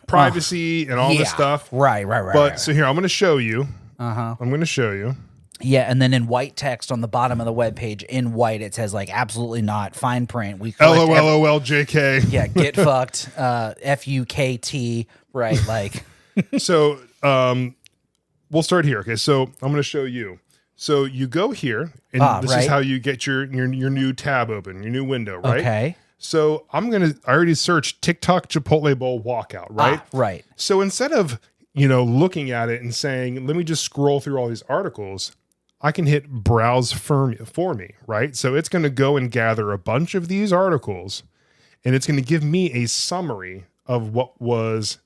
privacy and all this stuff. Right. But so here, I'm going to show you. I'm going to show you. Yeah, and then in white text on the bottom of the webpage, in white, it says like absolutely not, fine print. We LOL, JK. Yeah, get fucked. FUKT. Right, like. So we'll start here. Okay, so I'm going to show you. So you go here, and this is how you get your new tab open, your new window, right? Okay. So I already searched TikTok Chipotle Bowl walkout, right? Right. So instead of, looking at it and saying, let me just scroll through all these articles, I can hit browse for me, right? So it's going to go and gather a bunch of these articles, and it's going to give me a summary of what was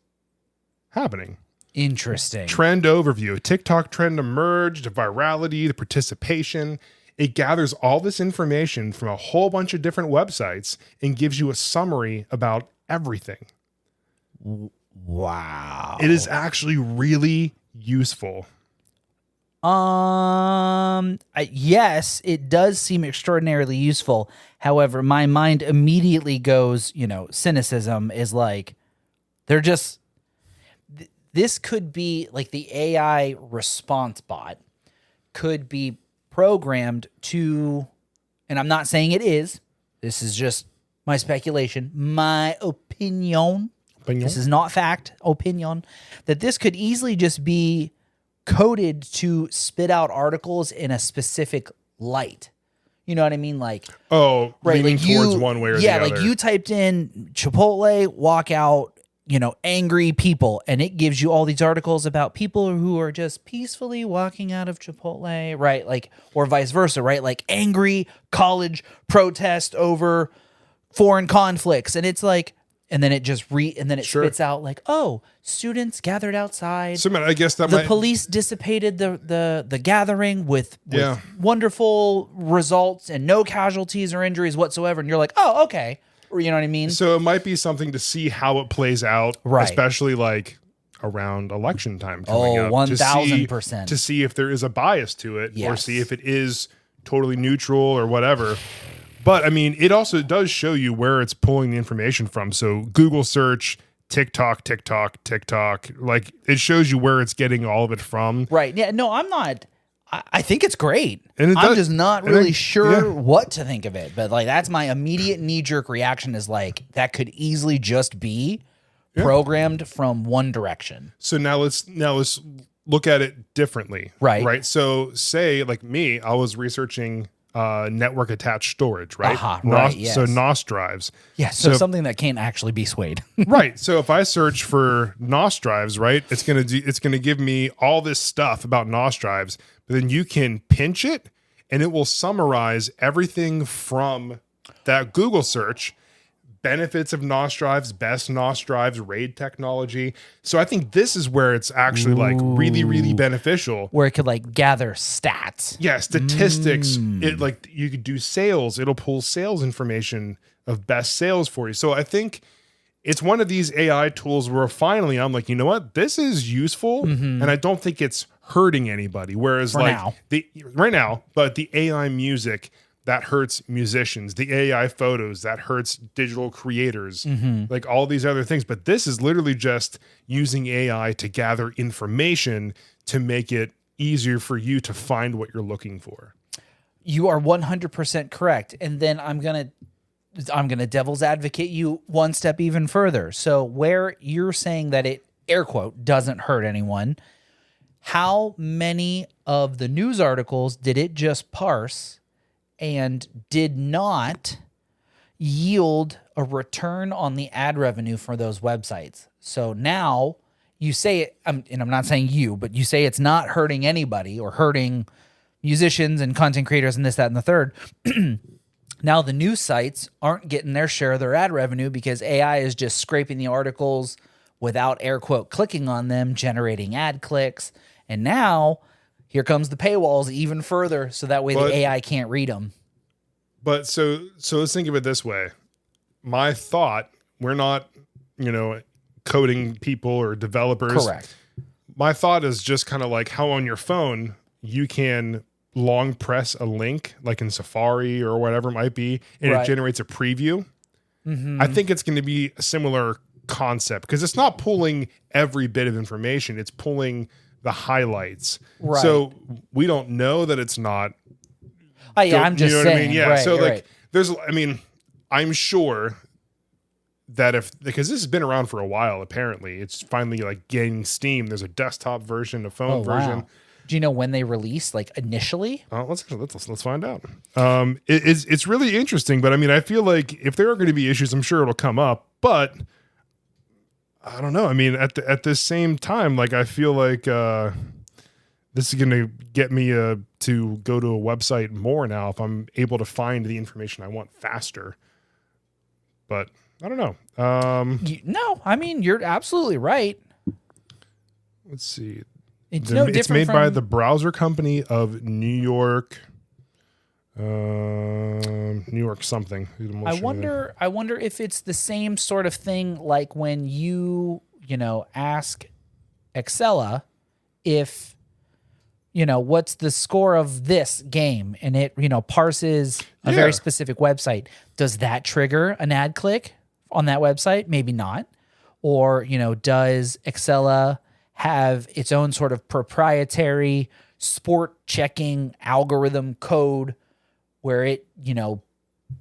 happening. Interesting. Trend overview. TikTok trend emerged, virality, the participation. It gathers all this information from a whole bunch of different websites and gives you a summary about everything. Wow. It is actually really useful. Yes, it does seem extraordinarily useful. However, my mind immediately goes, cynicism is like, they're just, this could be like the AI response bot could be programmed to, and I'm not saying it is, this is just my speculation, my opinion. This is not fact, opinion, that this could easily just be coded to spit out articles in a specific light. You know what I mean? Like, leaning towards one way or the other. Yeah, like you typed in Chipotle walkout, angry people, and it gives you all these articles about people who are just peacefully walking out of Chipotle, right? Like, or vice versa, right? Like angry college protest over foreign conflicts. And it's like, and then it just spits out like, students gathered outside. So, man, I guess that the police dissipated the gathering with wonderful results and no casualties or injuries whatsoever. And you're like, oh, okay. Or, you know what I mean? So it might be something to see how it plays out, right? Especially like around election time coming up. 1,000%. To see if there is a bias to it, or see if it is totally neutral or whatever. But I mean, it also does show you where it's pulling the information from. So Google search, TikTok, like it shows you where it's getting all of it from. Right. Yeah. No, I'm not. I think it's great. And I'm just not really sure what to think of it. But like, that's my immediate knee-jerk reaction is like, that could easily just be programmed from one direction. So now let's look at it differently. Right. So say like me, I was researching network attached storage, right? So NOS drives. Yeah, so something that can't actually be swayed. Right. So if I search for NOS drives, right, it's gonna give me all this stuff about NOS drives, but then you can pinch it and it will summarize everything from that Google search. Benefits of NOS drives, best NOS drives, RAID technology. So I think this is where it's actually like really, really beneficial. Where it could like gather stats. Yeah, statistics. It like you could do sales. It'll pull sales information of best sales for you. So I think it's one of these AI tools where finally I'm like, you know what? This is useful, and I don't think it's hurting anybody. Whereas For now. but the AI music that hurts musicians, the AI photos that hurts digital creators, like all these other things. But this is literally just using AI to gather information to make it easier for you to find what you're looking for. You are 100% correct. And then I'm going to devil's advocate you one step even further. So where you're saying that it, air quote, doesn't hurt anyone, how many of the news articles did it just parse and did not yield a return on the ad revenue for those websites? So now you say it, and I'm not saying you, but you say it's not hurting anybody or hurting musicians and content creators and this, that, and the third. Now the news sites aren't getting their share of their ad revenue because AI is just scraping the articles without air quote clicking on them, generating ad clicks. And now here comes the paywalls even further, so that way the AI can't read them. But so let's think of it this way. My thought, we're not, coding people or developers. Correct. My thought is just kind of like how on your phone you can long press a link, like in Safari or whatever it might be, and it generates a preview. I think it's going to be a similar concept because it's not pulling every bit of information. It's pulling the highlights. Right. So we don't know that it's not. Oh, yeah, I'm just saying. What I mean? Yeah. Right, so like right. there's, I'm sure that because this has been around for a while, apparently it's finally like gaining steam. There's a desktop version, a phone version. Wow. Do you know when they released, like initially? Let's find out. It's really interesting, but I feel like if there are going to be issues, I'm sure it'll come up. But I don't know. At this same time, like I feel like this is going to get me to go to a website more now if I'm able to find the information I want faster. But I don't know. You're absolutely right. Let's see. It's it's made by the browser company of New York something. I wonder if it's the same sort of thing like when you ask Excella if what's the score of this game, and it parses a very specific website. Does that trigger an ad click on that website? Maybe not. Or does Excella have its own sort of proprietary sport checking algorithm code where it,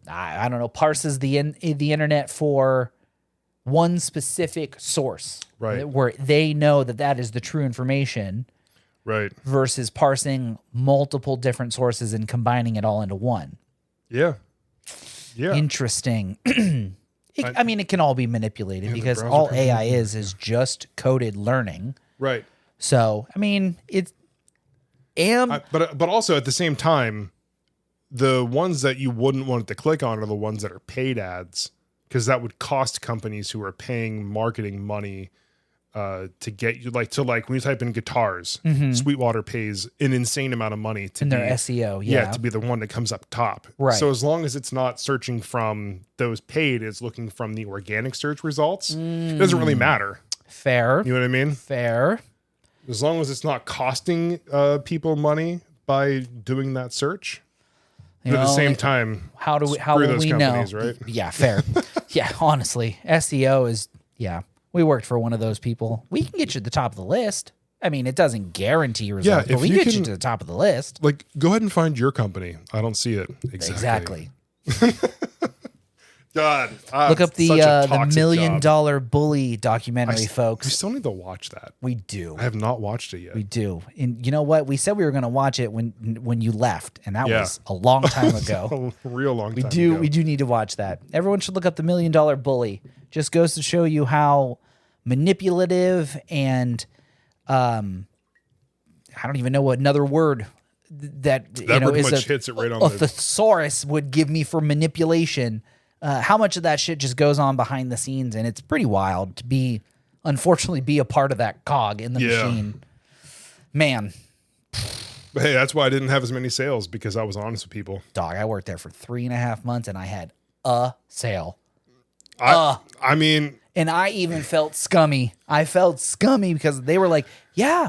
I don't know, parses the internet for one specific source, right? Where they know that is the true information, right? Versus parsing multiple different sources and combining it all into one. Yeah. Interesting. It can all be manipulated because all AI is just coded learning. Right. So, but also at the same time, the ones that you wouldn't want it to click on are the ones that are paid ads, because that would cost companies who are paying marketing money to get you like when you type in guitars, Sweetwater pays an insane amount of money to their SEO, to be the one that comes up top. Right. So as long as it's not searching from those paid, it's looking from the organic search results. It doesn't really matter. Fair. You know what I mean? Fair. As long as it's not costing people money by doing that search. But at the same time, how will we know? Right? Yeah, fair. Yeah, honestly, SEO is we worked for one of those people. We can get you to the top of the list. It doesn't guarantee results, but we get you to the top of the list. Like, go ahead and find your company. I don't see it. Exactly. God, look up the $1 Million Bully documentary, folks. We still need to watch that. We do. I have not watched it yet. We do. And you know what? We said we were going to watch it when you left, and that was a long time ago. A real long time ago. We do need to watch that. Everyone should look up the $1 Million Bully. Just goes to show you how manipulative and I don't even know what another word that pretty is much hits it right on the thesaurus would give me for manipulation. How much of that shit just goes on behind the scenes, and it's pretty wild to unfortunately be a part of that cog in the machine. Man. But hey, that's why I didn't have as many sales, because I was honest with people. Dog, I worked there for 3.5 months and I had a sale. And I even felt scummy. I felt scummy because they were like, yeah,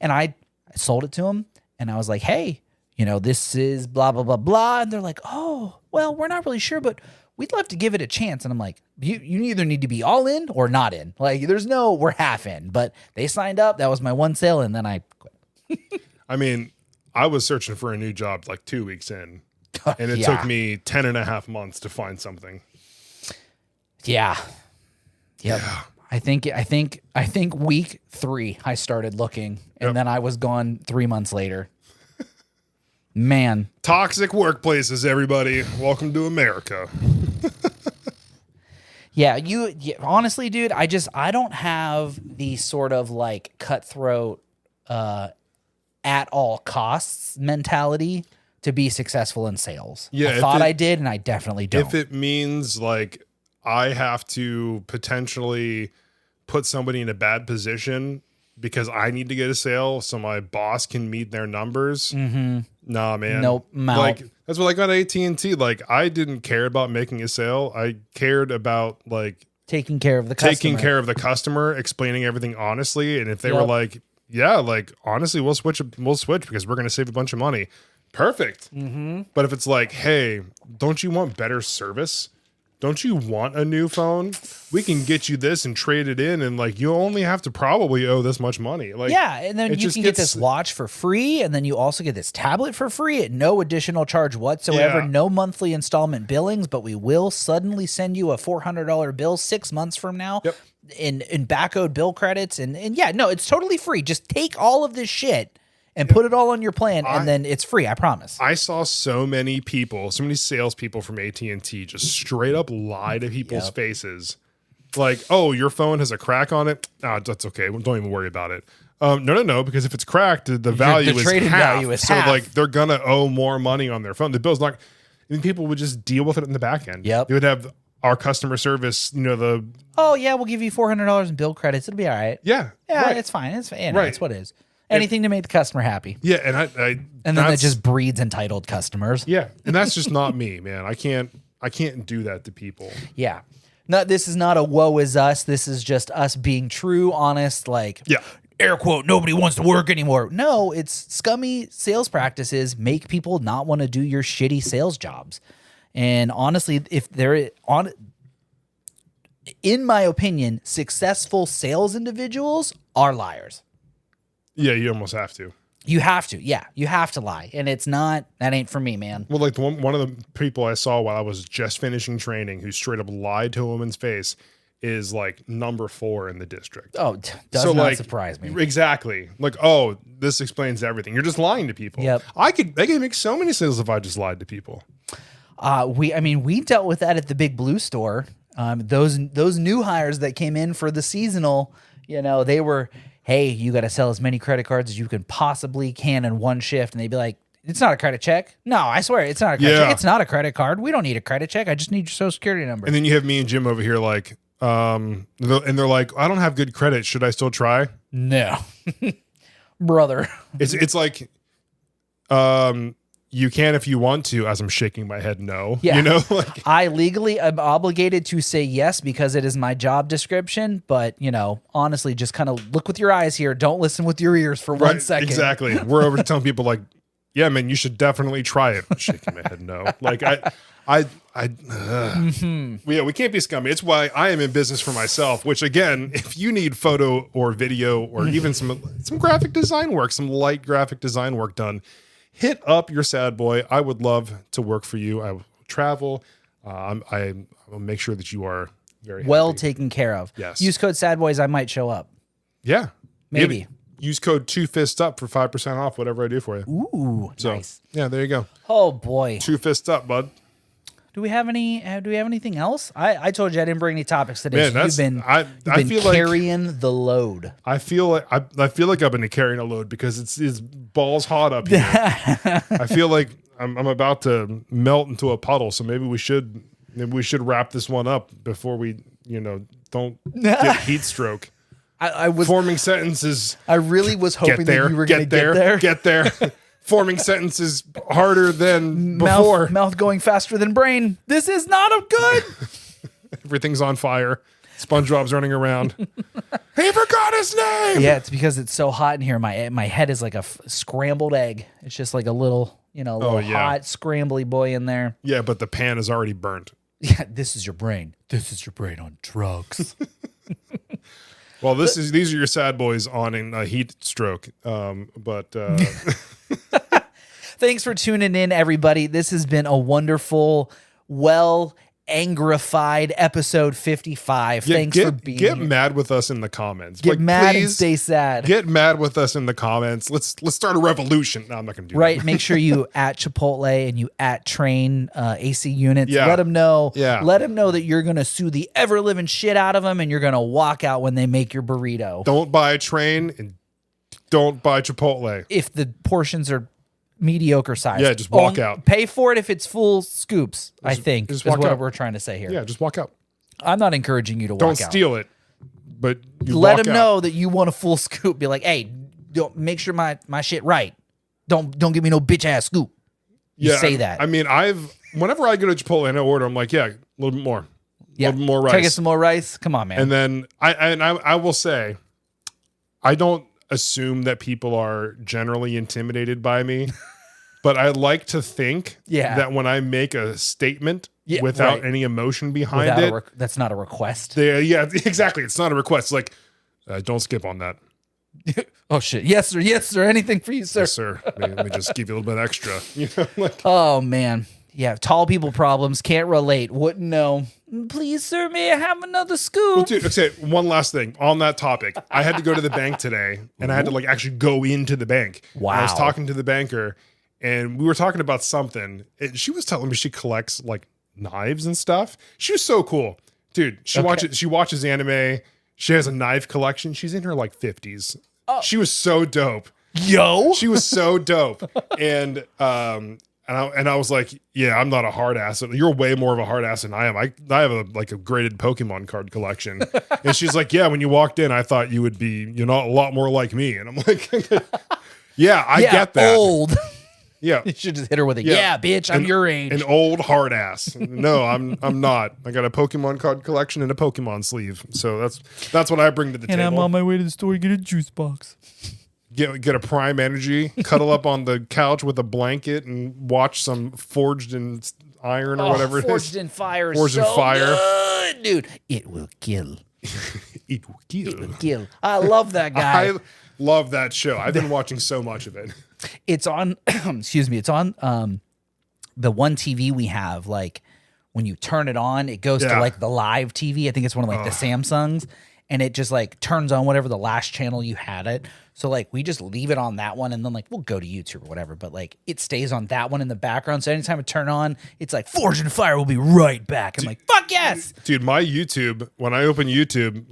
and I sold it to them and I was like, hey, this is blah, blah, blah, blah. And they're like, oh, well, we're not really sure, but we'd love to give it a chance. And I'm like, you either need to be all in or not in. Like, we're half in. But they signed up. That was my one sale. And then I quit. I mean, I was searching for a new job like 2 weeks in. And it took me 10 and a half months to find something. Yeah. Yep. Yeah. I think week 3 I started looking, and then I was gone 3 months later. Man. Toxic workplaces, everybody. Welcome to America. Yeah, honestly, dude, I don't have the sort of like cutthroat at all costs mentality to be successful in sales. Yeah, I thought I did, and I definitely don't. If it means like I have to potentially put somebody in a bad position because I need to get a sale so my boss can meet their numbers. Nah, man. Nope. Like that's what I got at AT&T. Like I didn't care about making a sale. I cared about like taking care of the customer, explaining everything honestly. And if they were like, yeah, like honestly, we'll switch because we're going to save a bunch of money. Perfect. But if it's like, hey, don't you want better service? Don't you want a new phone? We can get you this and trade it in, and like you only have to probably owe this much money. Like, yeah, and then you can get this watch for free, and then you also get this tablet for free at no additional charge whatsoever, no monthly installment billings, but we will suddenly send you a $400 bill 6 months from now in back-owed bill credits, and yeah, no, it's totally free. Just take all of this shit and put it all on your plan, and then it's free. I promise. I saw so many salespeople from AT&T just straight up lie to people's faces. Like, oh, your phone has a crack on it? Ah, that's okay. Don't even worry about it. No, because if it's cracked, the value is half. Value is half. So, like, they're going to owe more money on their phone. The bill's not... And people would just deal with it in the back end. Yep. They would have our customer service, oh, yeah, we'll give you $400 in bill credits. It'll be all right. Yeah. Yeah, it's fine. It's fine. It's what it is. Anything to make the customer happy. Yeah, and and then it just breeds entitled customers. Yeah, and that's just not me, man. I can't do that to people. Yeah. No, this is not a woe is us. This is just us being true, honest, like air quote, nobody wants to work anymore. No, it's scummy sales practices make people not want to do your shitty sales jobs. And honestly, in my opinion, successful sales individuals are liars. Yeah, you almost have to. You have to. Yeah, you have to lie. And that ain't for me, man. Well, like one of the people I saw while I was just finishing training who straight up lied to a woman's face is like number 4 in the district. Oh, does not surprise me. Exactly. Like, oh, this explains everything. You're just lying to people. Yep. I could make so many sales if I just lied to people. We dealt with that at the Big Blue store. Those new hires that came in for the seasonal, they were, hey, you got to sell as many credit cards as you possibly can in one shift. And they'd be like, it's not a credit check. No, I swear it's not a credit check. It's not a credit card. We don't need a credit check. I just need your social security number. And then you have me and Jim over here like, and they're like, I don't have good credit. Should I still try? No, brother. It's like, you can if you want to, as I'm shaking my head no. Yeah. I legally am obligated to say yes because it is my job description, but honestly, just kind of look with your eyes here. Don't listen with your ears for 1 second. Exactly. We're over to telling people like, yeah, man, you should definitely try it. I'm shaking my head no. Like we can't be scummy. It's why I am in business for myself, which again, if you need photo or video or even some graphic design work, some light graphic design work done, hit up your sad boy. I would love to work for you. I will travel. I will make sure that you are very well happy. Taken care of. Yes. Use code SADBOYS. I might show up. Yeah. Maybe. Use code 2FISTUP for 5% off whatever I do for you. Ooh, so, nice. Yeah, there you go. Oh boy. 2 fists up, bud. Do we have anything else? I told you I didn't bring any topics today. Man, so you've been carrying the load. I feel like I've been carrying a load because it's balls hot up here. I feel like I'm about to melt into a puddle. So maybe we should wrap this one up before we don't get heat stroke. I was forming sentences. I really was hoping that you were going to get there. Forming sentences harder than before. Mouth going faster than brain. This is not a good. Everything's on fire. SpongeBob's running around. He forgot his name. Yeah, it's because it's so hot in here. My head is like a scrambled egg. It's just like a little, hot scrambly boy in there. Yeah, but the pan is already burnt. Yeah, this is your brain. This is your brain on drugs. Well, these are your sad boys on a heat stroke. Thanks for tuning in, everybody. This has been a wonderful, angrified episode 55. Thanks for being here. Get mad with us in the comments. Get mad and stay sad. Get mad with us in the comments. Let's start a revolution. No, I'm not going to do that. Right. Make sure you at Chipotle and you at Train AC Units. Yeah. Let them know. Yeah. Let them know that you're going to sue the ever living shit out of them and you're going to walk out when they make your burrito. Don't buy a Train and don't buy Chipotle. If the portions are mediocre size. Yeah, just walk out. Pay for it if it's full scoops, I think, just is walk what out. we're trying to say here. Yeah, just walk out. I'm not encouraging you to walk out. Don't steal it, but you Let walk them out. know that you want a full scoop. Be like, hey, don't make sure my shit right. Don't give me no bitch ass scoop. You say that. I mean, whenever I go to Chipotle and I order, I'm like, yeah, a little bit more. Yeah. A little bit more rice. Can I get some more rice? Come on, man. And then I will say, I don't assume that people are generally intimidated by me, but I like to think that when I make a statement without any emotion behind that's not a request. Exactly. It's not a request. Like, don't skip on that. Oh shit! Yes, sir. Yes, sir. Anything for you, sir. Yes, sir. Let me just give you a little bit extra. Oh man. Yeah, tall people problems, can't relate, wouldn't know. Please, sir, may I have another scoop? Well, dude, okay, one last thing on that topic. I had to go to the bank today, and I had to actually go into the bank. Wow. And I was talking to the banker, and we were talking about something. And she was telling me she collects knives and stuff. She was so cool, dude. She watches anime. She has a knife collection. She's in her 50s. Oh. She was so dope. Yo, she was so dope, and I was like, yeah, I'm not a hard ass. You're way more of a hard ass than I am. I have a graded Pokemon card collection. And she's like, yeah, when you walked in, I thought you would be, a lot more like me. And I'm like, yeah, I get that. Old. Yeah. You should just hit her with yeah bitch, I'm your age. An old hard ass. No, I'm not. I got a Pokemon card collection and a Pokemon sleeve. So that's what I bring to the table. And I'm on my way to the store to get a juice box. Get a Prime Energy, cuddle up on the couch with a blanket and watch some Forged in Iron or whatever it is. Forged in Fire. Forged in Fire. Good, dude. It will kill. It will kill. It will kill. I love that guy. I love that show. I've been watching so much of it. It's on, excuse me, it's on the one TV we have. When you turn it on, it goes to the live TV. I think it's one of the Samsungs. And it just turns on whatever the last channel you had it. So we just leave it on that one and then we'll go to YouTube or whatever. But it stays on that one in the background. So anytime I turn on, it's Forged in Fire will be right back. I'm like, fuck yes. Dude, my YouTube, when I open YouTube,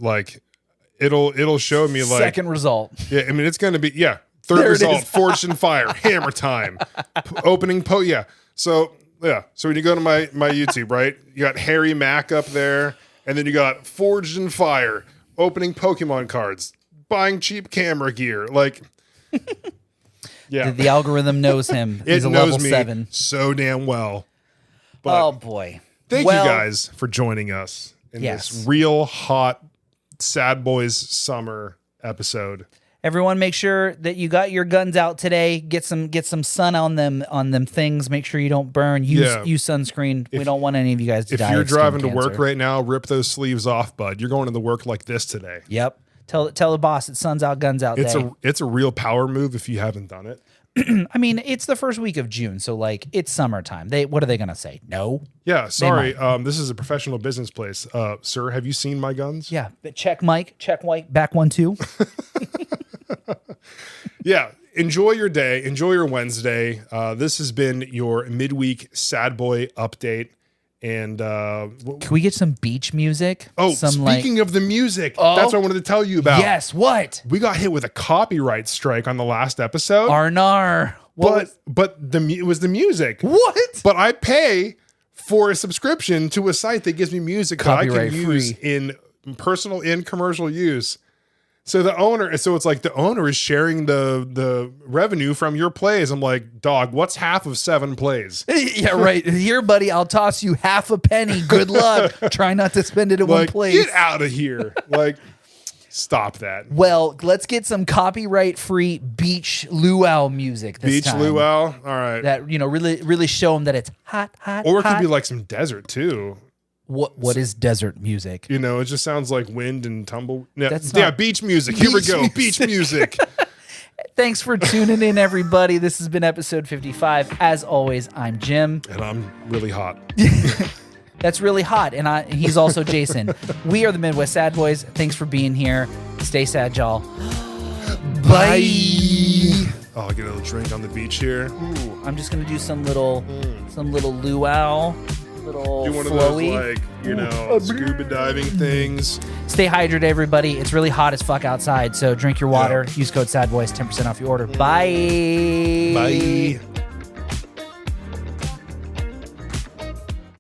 it'll show me second result. Yeah, I mean it's gonna be third result, Forged in Fire, Hammer Time, opening So when you go to my YouTube, right? You got Harry Mack up there, and then you got Forged in Fire. Opening Pokemon cards, buying cheap camera gear, yeah. The algorithm knows him. He's It a knows level me 7. so damn well. But oh boy! Thank you guys for joining us in this real hot Sad Boys summer episode. Everyone, make sure that you got your guns out today. Get some sun on them things. Make sure you don't burn. Use sunscreen. We don't want any of you guys to die. If you're of skin driving to cancer. work right now, rip those sleeves off, bud. You're going to the work like this today. Yep. Tell the boss it's sun's out, guns out day. It's a real power move if you haven't done it. I mean, it's the first week of June, so it's summertime. What are they gonna say? No. Yeah, sorry. This is a professional business place. Sir, have you seen my guns? Yeah. Check Mike. Check White. Back 1-2. Yeah. Enjoy your day. Enjoy your Wednesday. This has been your midweek Sad Boy update. And can we get some beach music? Oh, speaking of the music, that's what I wanted to tell you about. Yes, what? We got hit with a copyright strike on the last episode. Arnar. It was the music. What? But I pay for a subscription to a site that gives me music that I can use in personal and commercial use. So it's like the owner is sharing the revenue from your plays. I'm like, dog, what's half of 7 plays? Yeah, right. Here, buddy, I'll toss you half a penny. Good luck. Try not to spend it at one place. Get out of here. Like, stop that. Well, let's get some copyright-free beach luau music this time. Beach luau? All right. That, really show them that it's hot. Or it could be like some desert, too. What is desert music? It just sounds like wind and tumble. That's Yeah, not- beach music. Here we go. Beach music. Thanks for tuning in, everybody. This has been episode 55. As always, I'm Jim. And I'm really hot. That's really hot. And he's also Jason. We are the Midwest Sad Boys. Thanks for being here. Stay sad, y'all. Bye. Oh, I'll get a little drink on the beach here. Ooh, I'm just going to do some little luau. Little Do one flowy. of those, scuba diving things. Stay hydrated, everybody. It's really hot as fuck outside, so drink your water. Use code SADBOYS, 10% off your order. Bye. Bye.